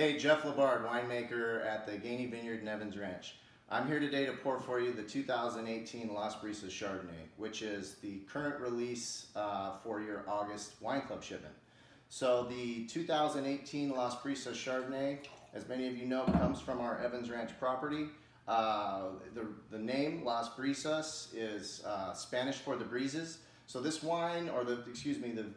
Hey, Jeff LeBard, winemaker at the Gainey Vineyard and Evans Ranch. I'm here today to pour for you the 2018 Las Brisas Chardonnay, which is the current release for your August wine club shipment. So the 2018 Las Brisas Chardonnay, as many of you know, comes from our Evans Ranch property. The name Las Brisas is Spanish for the breezes. So this wine, or the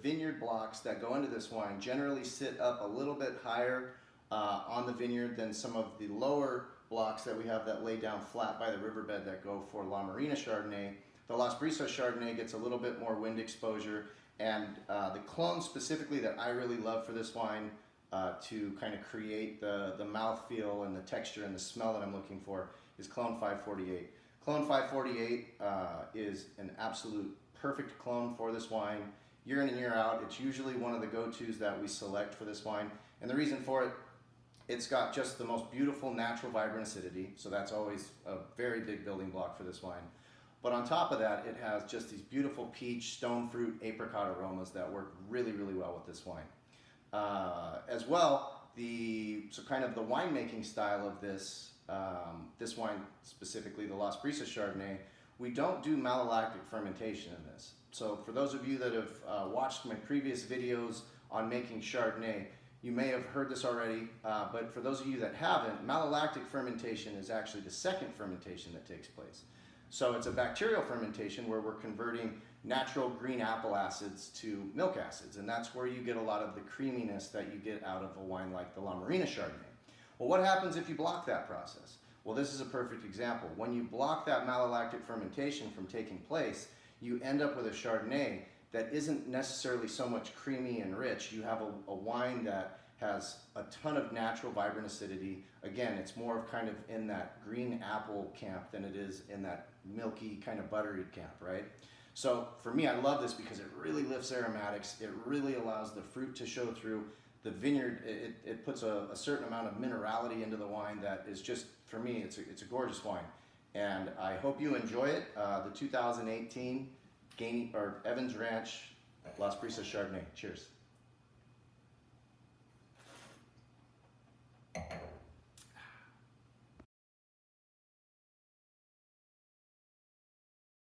vineyard blocks that go into this wine generally sit up a little bit higher on the vineyard than some of the lower blocks that we have that lay down flat by the riverbed that go for La Marina Chardonnay. The Las Brisas Chardonnay gets a little bit more wind exposure, and the clone specifically that I really love for this wine to kind of create the mouthfeel and the texture and the smell that I'm looking for is Clone 548. Clone 548 is an absolute perfect clone for this wine. Year in and year out, it's usually one of the go-tos that we select for this wine. And the reason for it, it's got just the most beautiful natural vibrant acidity, so that's always a very big building block for this wine. But on top of that, it has just these beautiful peach, stone fruit, apricot aromas that work really, really well with this wine. As well, kind of the winemaking style of this wine, specifically the Las Brisas Chardonnay, we don't do malolactic fermentation in this. So for those of you that have watched my previous videos on making Chardonnay, you may have heard this already, but for those of you that haven't, malolactic fermentation is actually the second fermentation that takes place. So it's a bacterial fermentation where we're converting natural green apple acids to milk acids, and that's where you get a lot of the creaminess that you get out of a wine like the La Marina Chardonnay. Well, what happens if you block that process? Well, this is a perfect example. When you block that malolactic fermentation from taking place, you end up with a Chardonnay that isn't necessarily so much creamy and rich. You have a wine that has a ton of natural vibrant acidity. Again, it's more of kind of in that green apple camp than it is in that milky kind of buttery camp, right? So for me, I love this because it really lifts aromatics. It really allows the fruit to show through. The vineyard, it puts a certain amount of minerality into the wine that is just, for me, it's a gorgeous wine. And I hope you enjoy it. The 2018 Evans Ranch Las Brisas Chardonnay. Cheers.